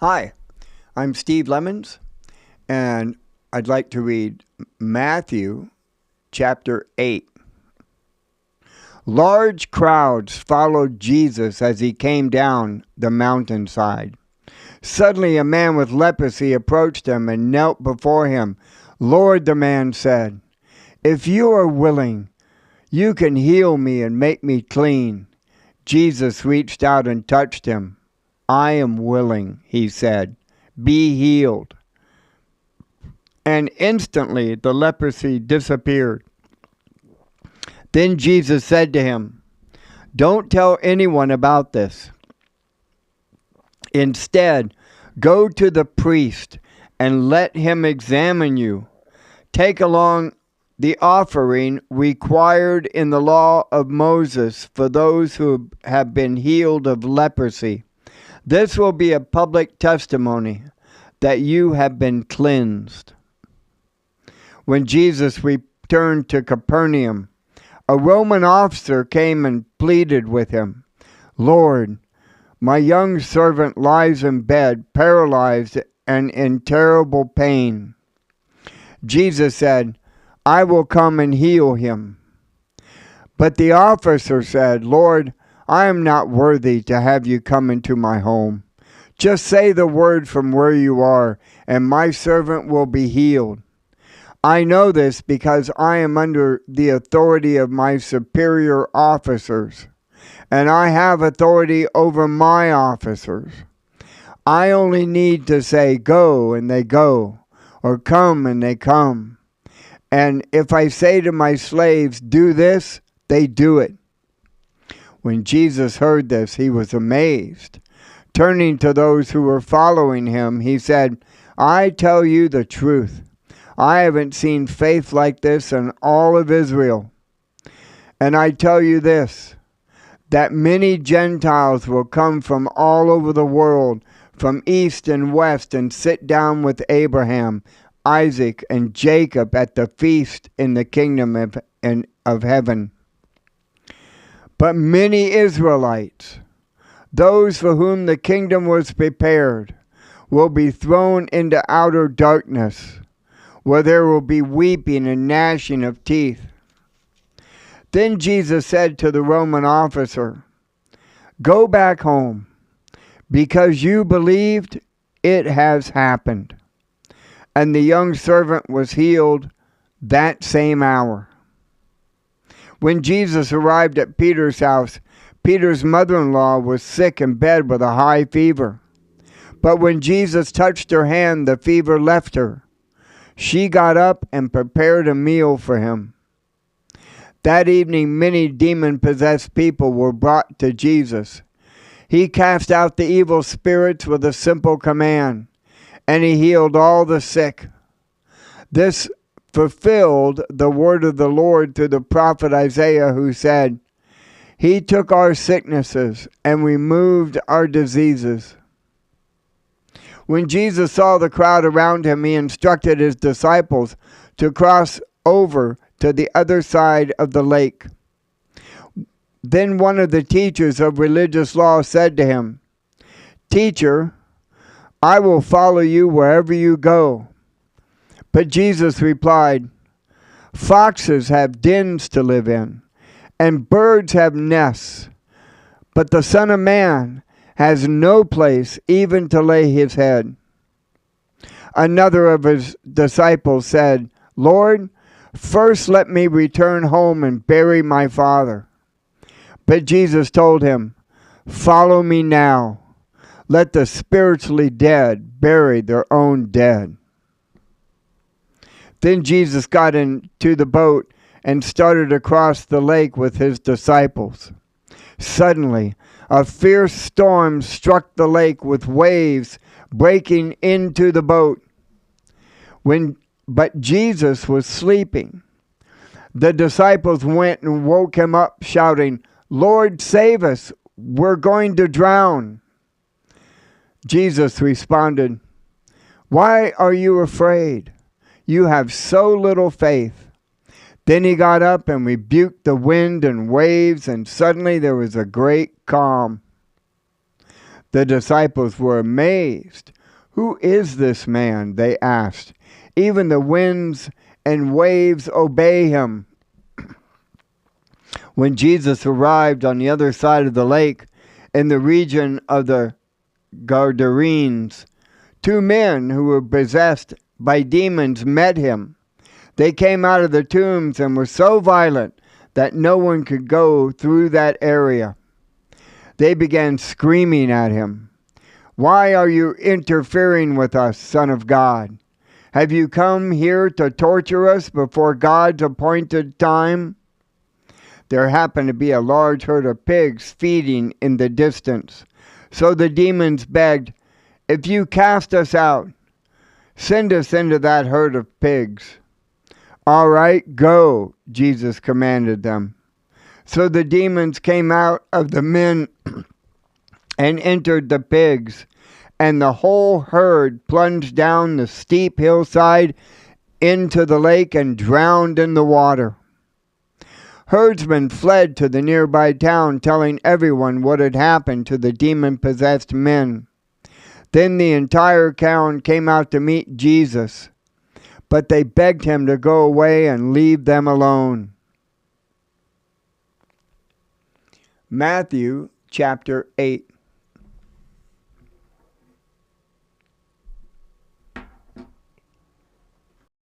Hi, I'm Steve Lemons, and I'd like to read Matthew chapter 8. Large crowds followed Jesus as he came down the mountainside. Suddenly, a man with leprosy approached him and knelt before him. "Lord," the man said, "if you are willing, you can heal me and make me clean." Jesus reached out and touched him. "I am willing," he said. "Be healed." And instantly the leprosy disappeared. Then Jesus said to him, "Don't tell anyone about this. Instead, go to the priest and let him examine you. Take along the offering required in the law of Moses for those who have been healed of leprosy. This will be a public testimony that you have been cleansed." When Jesus returned to Capernaum, a Roman officer came and pleaded with him, "Lord, my young servant lies in bed, paralyzed and in terrible pain." Jesus said, "I will come and heal him." But the officer said, "Lord, I am not worthy to have you come into my home. Just say the word from where you are, and my servant will be healed. I know this because I am under the authority of my superior officers, and I have authority over my officers. I only need to say, 'Go,' and they go, or 'Come,' and they come. And if I say to my slaves, 'Do this,' they do it." When Jesus heard this, he was amazed. Turning to those who were following him, he said, "I tell you the truth. I haven't seen faith like this in all of Israel. And I tell you this, that many Gentiles will come from all over the world, from east and west, and sit down with Abraham, Isaac, and Jacob at the feast in the kingdom of heaven. But many Israelites, those for whom the kingdom was prepared, will be thrown into outer darkness, where there will be weeping and gnashing of teeth." Then Jesus said to the Roman officer, "Go back home. Because you believed, it has happened." And the young servant was healed that same hour. When Jesus arrived at Peter's house, Peter's mother-in-law was sick in bed with a high fever. But when Jesus touched her hand, the fever left her. She got up and prepared a meal for him. That evening, many demon-possessed people were brought to Jesus. He cast out the evil spirits with a simple command, and he healed all the sick. This fulfilled the word of the Lord through the prophet Isaiah, who said, "He took our sicknesses and removed our diseases." When Jesus saw the crowd around him, he instructed his disciples to cross over to the other side of the lake. Then one of the teachers of religious law said to him, "Teacher, I will follow you wherever you go." But Jesus replied, "Foxes have dens to live in, and birds have nests, but the Son of Man has no place even to lay his head." Another of his disciples said, "Lord, first let me return home and bury my father." But Jesus told him, "Follow me now. Let the spiritually dead bury their own dead." Then Jesus got into the boat and started across the lake with his disciples. Suddenly, a fierce storm struck the lake with waves breaking into the boat. But Jesus was sleeping. The disciples went and woke him up, shouting, "Lord, save us! We're going to drown." Jesus responded, "Why are you afraid? You have so little faith." Then he got up and rebuked the wind and waves, and suddenly there was a great calm. The disciples were amazed. "Who is this man?" they asked. "Even the winds and waves obey him." When Jesus arrived on the other side of the lake, in the region of the Gadarenes, two men who were possessed by demons met him. They came out of the tombs and were so violent that no one could go through that area. They began screaming at him, "Why are you interfering with us, Son of God? Have you come here to torture us before God's appointed time?" There happened to be a large herd of pigs feeding in the distance. So the demons begged, "If you cast us out, send us into that herd of pigs." "All right, go," Jesus commanded them. So the demons came out of the men and entered the pigs, and the whole herd plunged down the steep hillside into the lake and drowned in the water. Herdsmen fled to the nearby town, telling everyone what had happened to the demon-possessed men. Then the entire town came out to meet Jesus, but they begged him to go away and leave them alone. Matthew chapter 8.